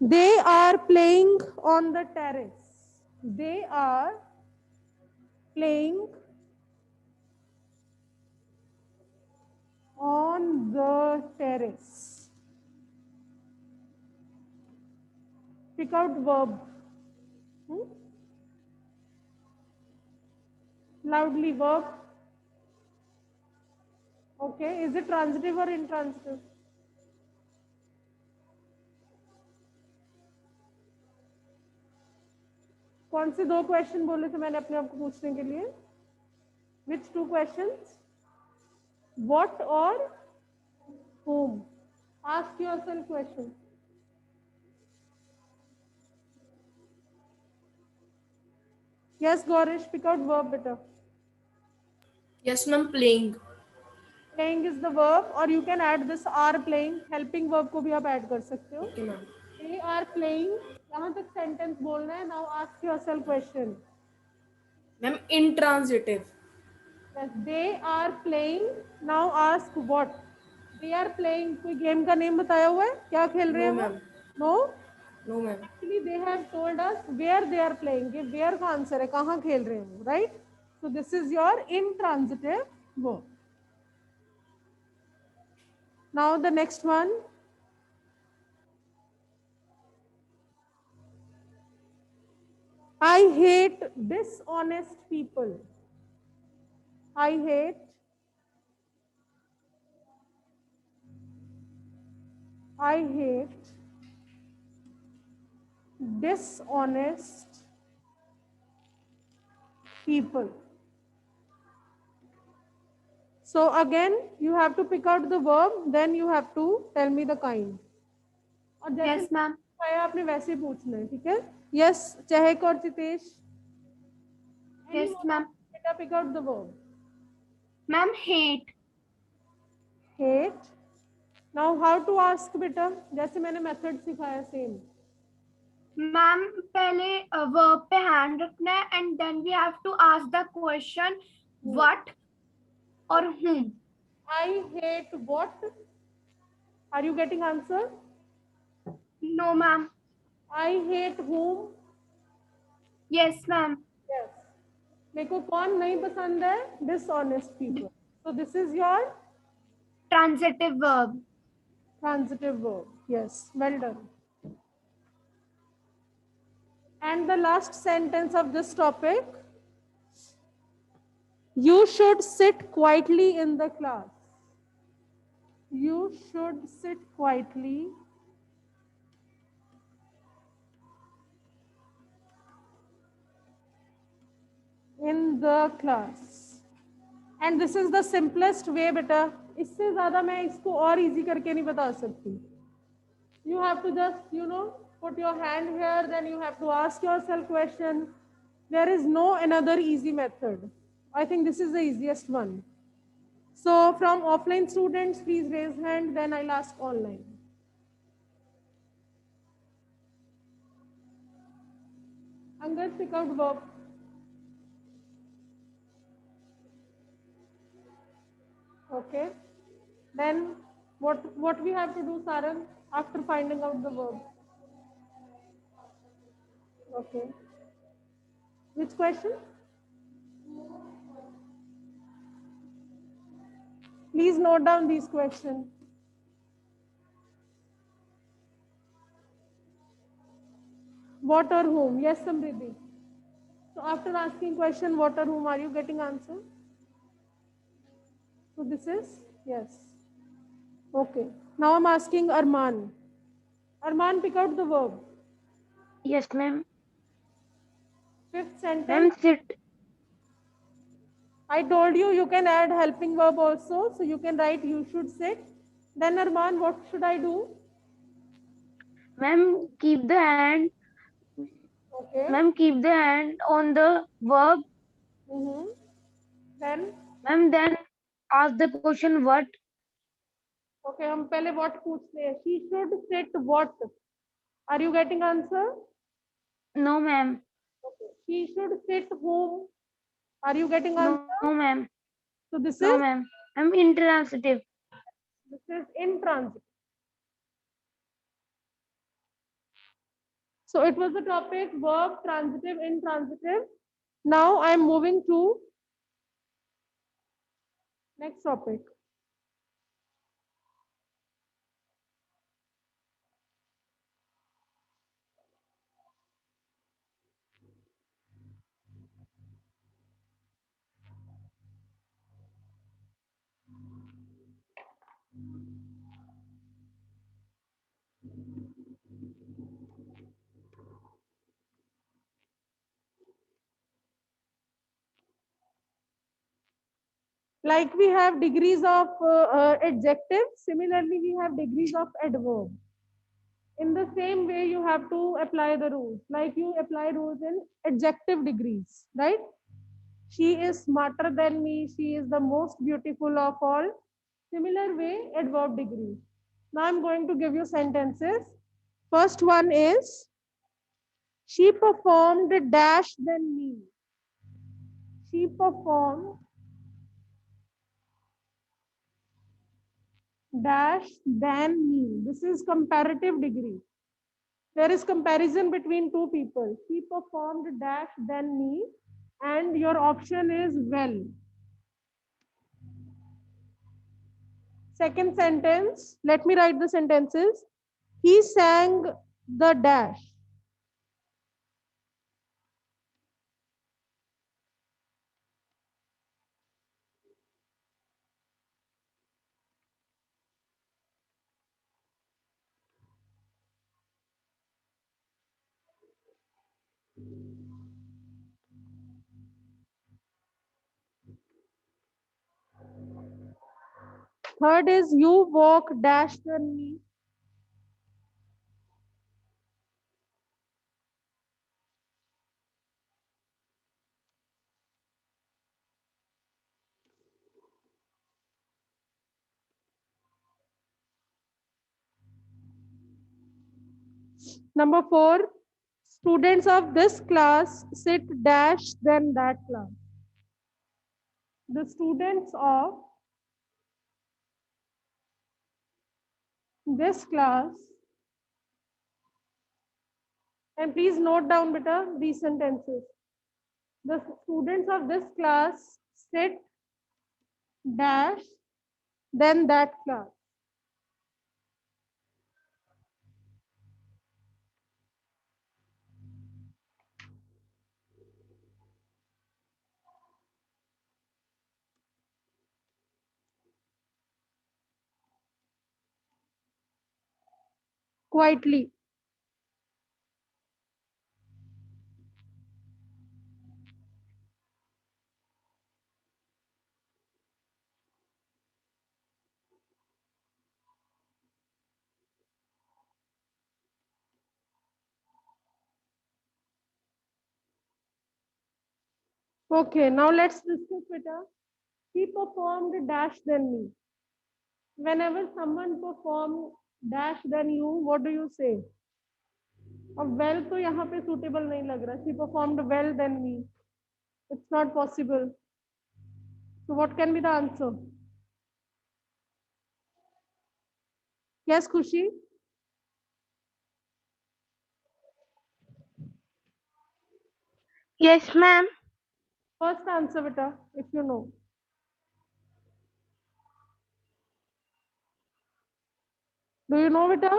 They are playing on the terrace. They are playing on the terrace. Pick out verb. Hmm? Loudly verb. Okay. Is it transitive or intransitive? कौन से दो question बोले थे मैंने अपने आप को पूछने के लिए? Which two questions? What or whom? Ask yourself question. Yes, Gaurish, pick out verb better. Yes, ma'am. Playing. Playing is the verb, or you can add this are playing. Helping verb को भी आप add कर सकते हो. Okay, ma'am. They are playing. यहाँ तक sentence बोलना है. Now ask yourself question. Ma'am, intransitive. Yes, they are playing. Now ask what? They are playing. कोई game का name बताया हुआ है? क्या खेल रहे हैं No, वो? ma'am. No. No, ma'am. Actually, they have told us where they are playing. ये where का आंसर है, कहाँ खेल रहे हैं वो, right? So this is your intransitive verb. Now the next one. I hate dishonest people. I hate dishonest people. So again, you have to pick out the verb, then you have to tell me the kind. और जैसे Yes, ma'am. पाया आपने वैसे ही पूछना है, ठीक है? Yes, चहक और चितेश. Yes, ma'am. बेटा pick out the verb. Ma'am, hate. Hate. Now how to ask बेटा? जैसे मैंने method सिखाया same. Ma'am, पहले verb पे hand रखना है and then we have to ask the question what or whom. I hate what? Are you getting answer? No, ma'am. I hate whom? Yes, ma'am. Yes. मेरे को कौन नहीं पसंद है? Dishonest people. So this is your Transitive verb. transitive verb. Yes, well done. And the last sentence of this topic. You should sit quietly in the class. You should sit quietly in the class. And this is the simplest way बेटा. इससे ज़्यादा मैं इसको और easy करके नहीं बता सकती. You have to just, put your hand here, then you have to ask yourself question. There is no another easy method. I think this is the easiest one. So from offline students, please raise hand, then I'll ask online. Angad, pick out verb. Okay. Then what we have to do, Sarang, after finding out the verb? Okay. Which question? Please note down these questions. What or whom? Yes, Samriddhi. So after asking question what or whom, are you getting answer? So this is yes. Okay. Now I'm asking Arman. Arman, pick out the verb. Yes, ma'am. Fifth sentence. Ma'am, sit. I told you can add helping verb also. So you can write you should sit. Then Arman, what should I do? Ma'am, keep the hand. Okay. Ma'am, keep the hand on the verb. Then Ma'am, then ask the question what. okay, हम पहले what पूछते हैं. She should sit what? Are you getting answer? No, ma'am. Okay. She should sit whom? Are you getting answer? No, ma'am. So this No, is ma'am. I'm intransitive. intransitive. So it was the topic verb, transitive, intransitive. Now I am moving to next topic. Like we have degrees of adjective, similarly we have degrees of adverb. In the same way, you have to apply the rules. Like you apply rules in adjective degrees, right? She is smarter than me. She is the most beautiful of all. Similar way, adverb degree. Now I'm going to give you sentences. First one is, she performed dash than me. She performed dash than me. This is comparative degree. There is comparison between two people. She performed dash than me, and your option is well. Second sentence, let me write the sentences. He sang the dash. Third is, you walk dash than me. Number four, students of this class sit dash than that class. The students of this class, and please note down beta these sentences. The students of this class sit dash than that class. Quietly. Okay, now let's discuss beta. He performed dash than me. Whenever someone perform dash than you, what do you say? अब well तो यहाँ पे suitable नहीं लग रहा. She performed well than me. It's not possible. So what can be the answer? Yes, Khushi? Yes, ma'am. First answer beta, if you know. Do you know beta?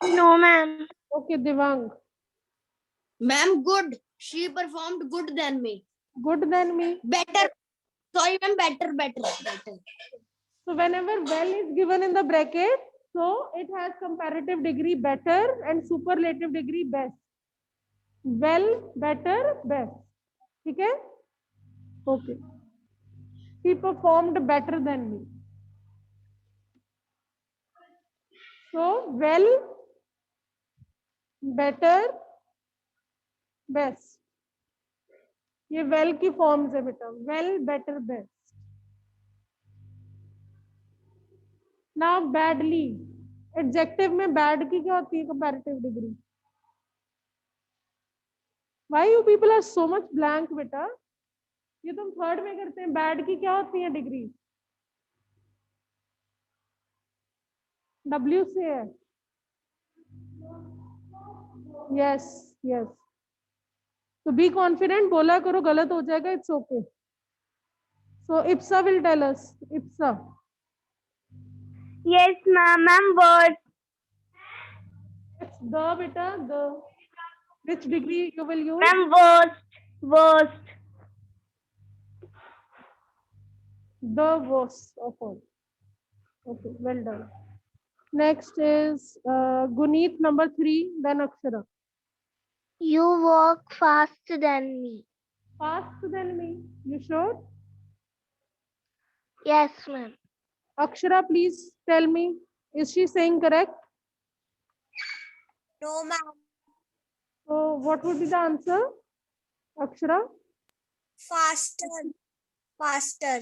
No, ma'am. Okay, Devang. Ma'am, good. She performed good than me. Good than me. Better. Sorry, ma'am. Better. So whenever well is given in the bracket, so it has comparative degree better and superlative degree best. Well, better, best. Okay? Okay. He performed better than me. So well, better, best. ये well की forms है बेटा. Well, better, best. Now badly. Adjective में bad की क्या होती है comparative degree? Why you people are so much blank बेटा? ये तुम थर्ड में करते हैं. Bad की क्या होती है डिग्री? W से है. Yes, yes. So be confident. बोला करो, गलत हो जाएगा. It's okay. So Ipsa will tell us. Ipsa. Yes, ma'am. Ma'am, words. It's the beta. The which degree you will use? Ma'am, worst. Worst. The worst of all. Okay, well done. Next is Guneet number 3. Then Akshara. You walk faster than me. Faster than me. You sure? Yes, ma'am. Akshara, please tell me. Is she saying correct? No, ma'am. So what would be the answer? Akshara? Faster. Faster.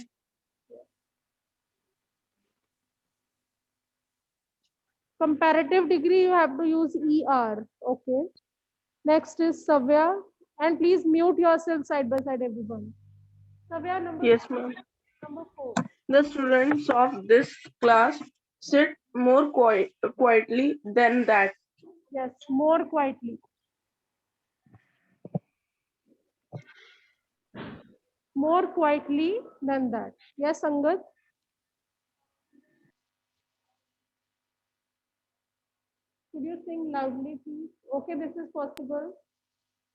Comparative degree, you have to use ER. Okay. Next is Savya. And please mute yourself side by side, everyone. Savya, Yes, ma'am. number 4. The students of this class sit more quietly than that. Yes, more quietly. More quietly than that. Yes, Angad? Could you sing loudly, please? Okay, this is possible.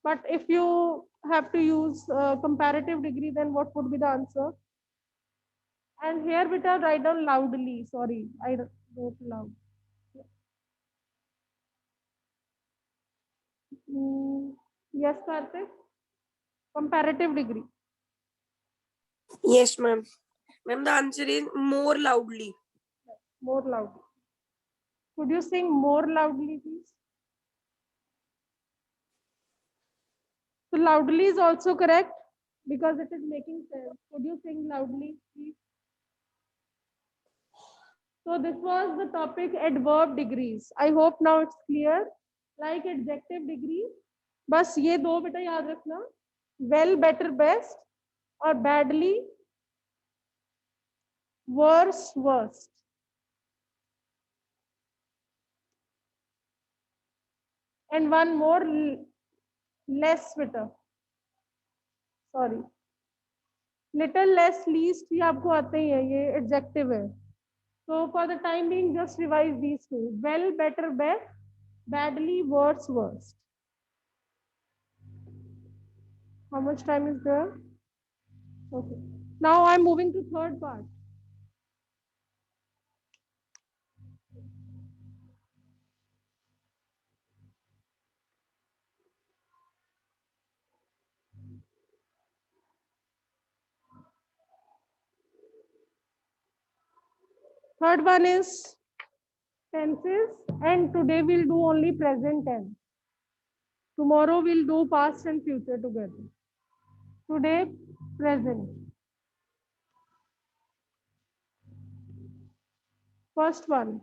But if you have to use comparative degree, then what would be the answer? And here, beta, write down loudly. Sorry, I wrote loud. Yes, Karthik? Comparative degree. Yes, ma'am. Ma'am, the answer is more loudly. More loudly. Could you sing more loudly, please? So loudly is also correct because it is making sense. Could you sing loudly, please? So this was the topic adverb degrees. I hope now it's clear. Like adjective degree, बस ये दो बेटा याद रखना. Well, better, best, or badly, worse, worst. And one more, less better. Sorry. Little less, least ये आपको आते ही है, ये adjective है. So for the time being, just revise these two. Well, better, best, badly, worse, worst. How much time is there? Okay. Now I'm moving to third part. Third one is tenses, and today we'll do only present tense. Tomorrow we'll do past and future together. Today, present. First one.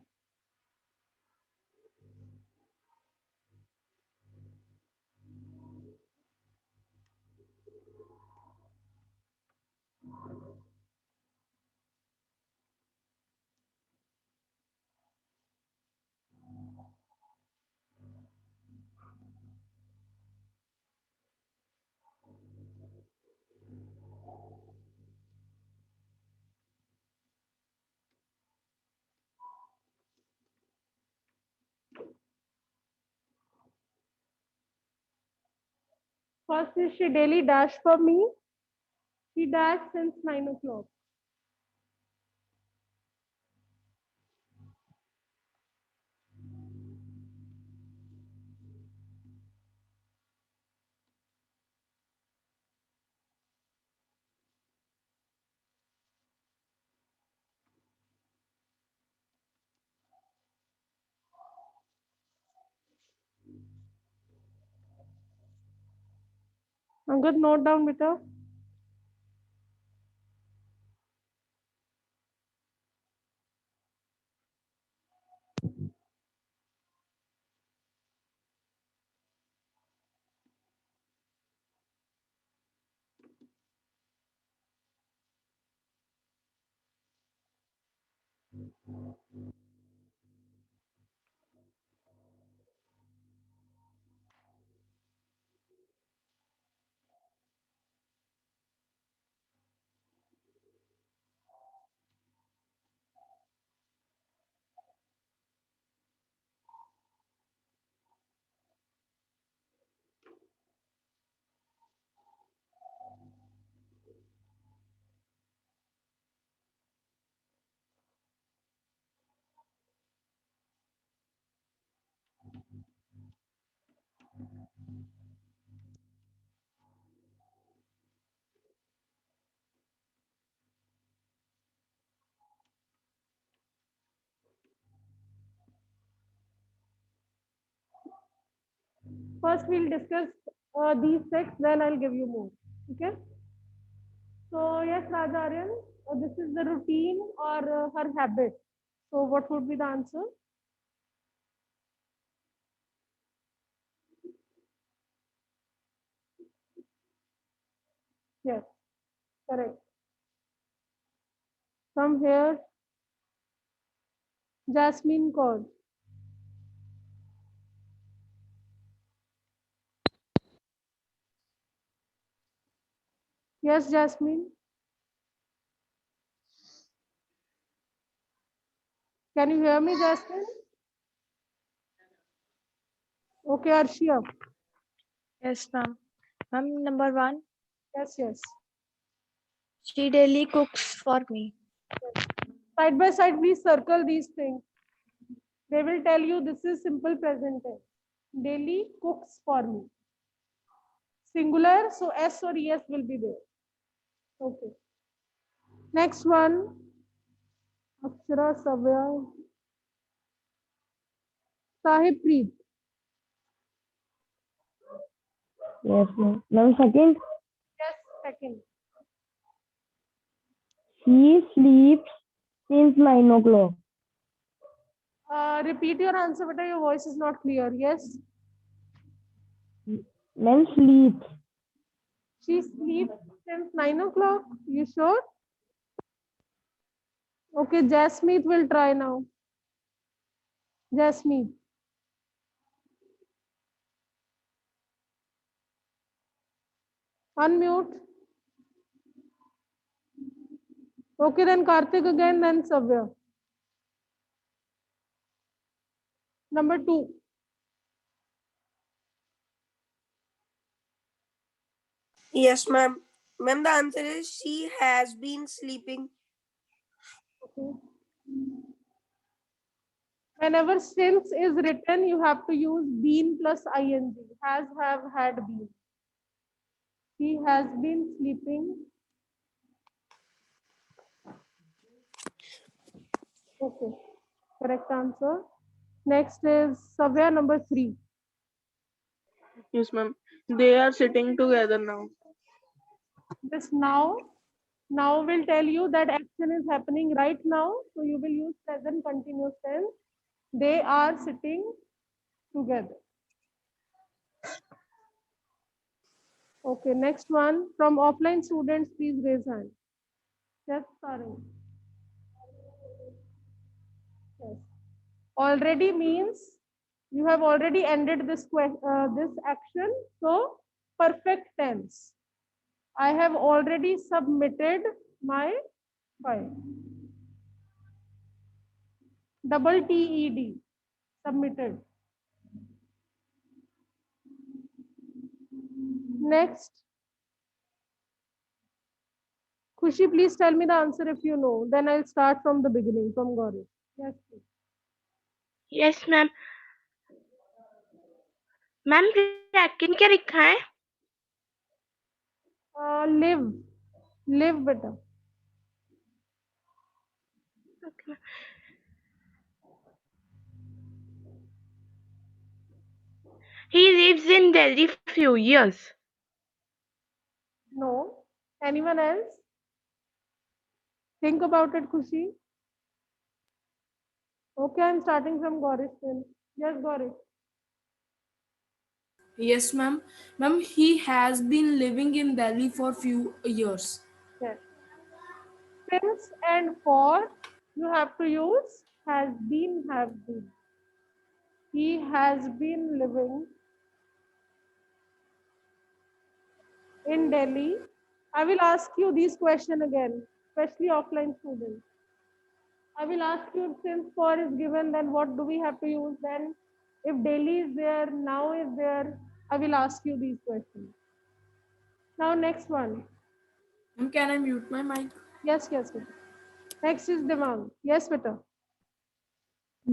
First is she daily dash for me. She dashed since 9 o'clock. Angad, note down, beta. First, we'll discuss these six, then I'll give you more. Okay? So, yes, Rajaryan, this is the routine or her habit. So, what would be the answer? Yes, correct. From here, Jasmine called. Yes, Jasmine. Can you hear me, Jasmine? Okay, Arshia. Yes, ma'am. Ma'am, number one, Yes, yes. she daily cooks for me. Side by side, please circle these things. They will tell you this is simple present tense. Daily cooks for me. Singular, so S or ES will be there. Okay. Next one. Akshara, Savya, Sahib Preet. Yes, ma'am. Ma'am, second, Yes, second. she sleeps since 9 o'clock. Repeat your answer, but your voice is not clear. Yes. Ma'am, sleeps. She sleeps since 9 o'clock. You sure? Okay, Jasmeet will try now. Jasmeet. Unmute. Okay, then Karthik again, then Savya. Number 2. Yes, ma'am. Ma'am, the answer is she has been sleeping. Okay. Whenever since is written, you have to use been plus ing. Has, have, had, been. He has been sleeping. Okay. Correct answer. Next is Savya number 3. Yes, ma'am. They are sitting together now. This now will tell you that action is happening right now. So you will use present continuous tense. They are sitting together. Okay, next one. From offline students, please raise hand. Yes, sorry. Yes. Already means you have already ended this this action. So perfect tense. I have already submitted my file. Double TED. Submitted. Next. Khushi, please tell me the answer if you know. Then I'll start from the beginning, from Gauri. Yes, please. Yes, ma'am. Ma'am bracket क्या लिखा है? Live. Live, beta. He lives in Delhi for few years. No. Anyone else? Think about it, Khushi. Okay, I'm starting from Gauri then. Yes, Gauri. Yes, ma'am. Ma'am, he has been living in Delhi for few years. Yes. Since and for, you have to use has been, have been. He has been living in Delhi. I will ask you these questions again, especially offline students. I will ask you if since for is given, then what do we have to use then? If Delhi is there, now is there, I will ask you these questions. Now next one. Ma'am, can I mute my mic? Yes, yes, beta. Next is Devang. Yes, beta.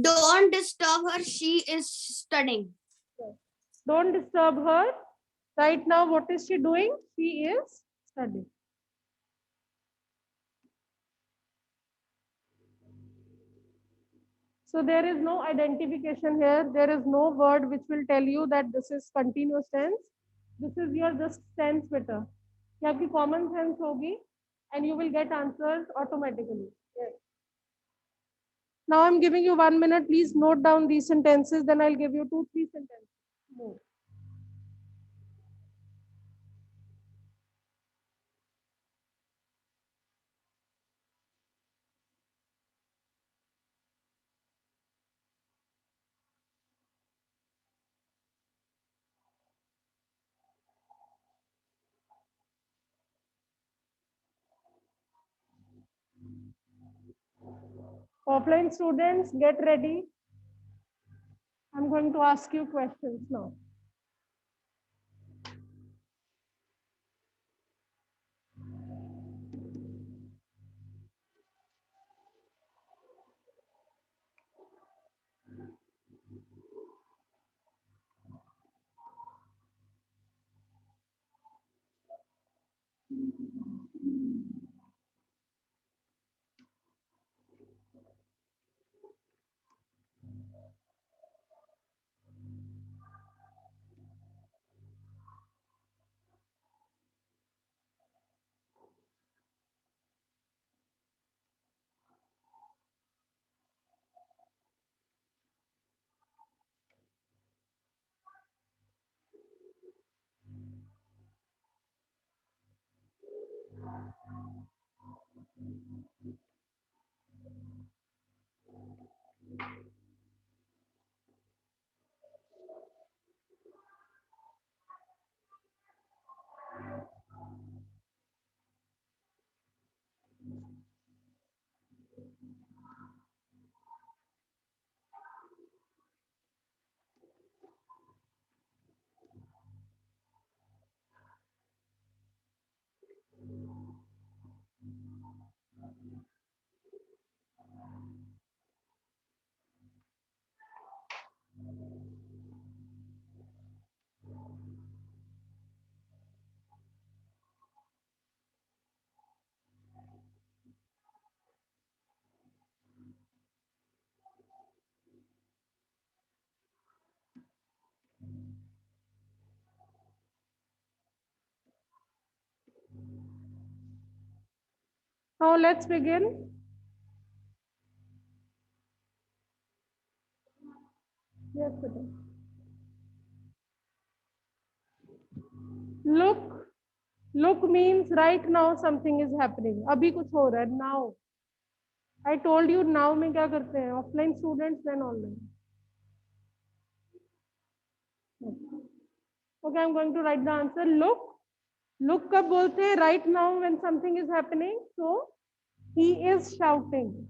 Don't disturb her. She is studying. Don't disturb her. Right now, what is she doing? She is studying. So there is no identification here. There is no word which will tell you that this is continuous tense. This is your just tense beta. ये आपकी common sense होगी and you will get answers automatically. Yes. Now I'm giving you 1 minute. Please note down these sentences. Then I'll give you 2-3 sentences more. Offline students, get ready. I'm going to ask you questions now. Now let's begin. Yes, sir. Look means right now something is happening. अभी कुछ हो रहा है now. I told you now में क्या करते हैं? Offline students then online. Okay, I'm going to write the answer. Look कब बोलते हैं? Right now when something is happening. So he is shouting.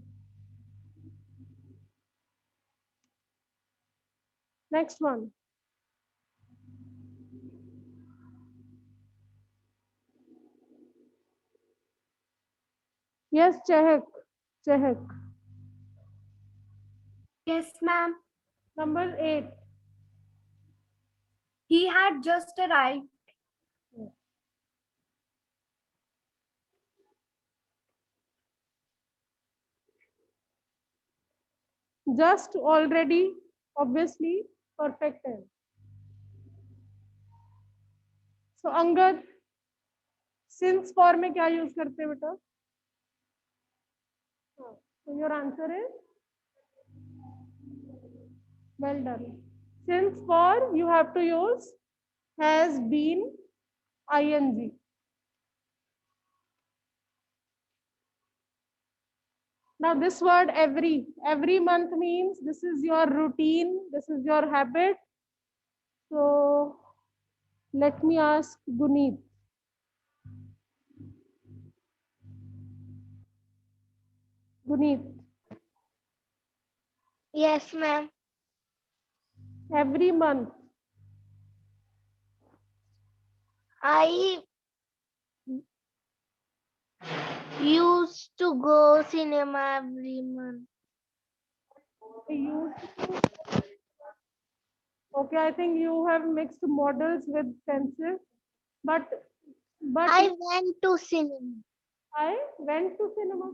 Next one. Yes, Chehak. Yes, ma'am. Number 8. He had just arrived. Just, already, obviously, perfect tense. So Angad, since for में क्या use करते हैं बेटा? So your answer is well done. Since for you have to use has been ing. Now this word every month means this is your routine, this is your habit. So let me ask Guneet. Yes, ma'am. Every month. I used to go cinema every month. Okay, I think you have mixed models with tenses, but I went to cinema. I went to cinema.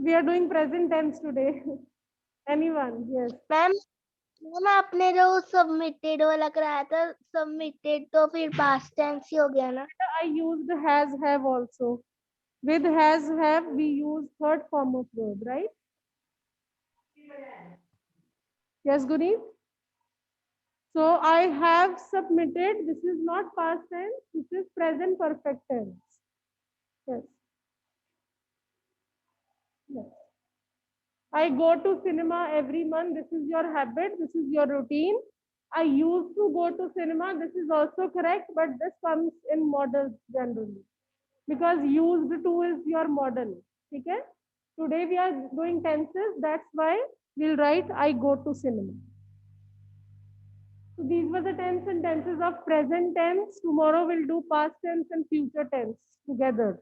We are doing present tense today. Anyone? Yes. Ma'am ma'am आपने जो submitted वाला कराया था submitted तो फिर past tense ही हो गया ना. I used has, have also. With has, have, we use third form of verb, right? Yes, Guneet? So I have submitted. This is not past tense. This is present perfect tense. Yes. Yes. I go to cinema every month. This is your habit. This is your routine. I used to go to cinema. This is also correct, but this comes in models generally because used to is your model. Okay? Today we are doing tenses. That's why we'll write I go to cinema. So these were the tense and tenses of present tense. Tomorrow we'll do past tense and future tense together.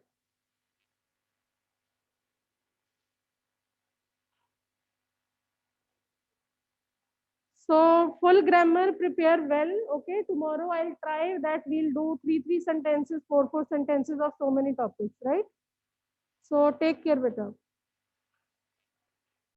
So full grammar, prepare well. Okay, tomorrow I'll try that we'll do 3 sentences, 4 sentences of so many topics, right? So take care, beta.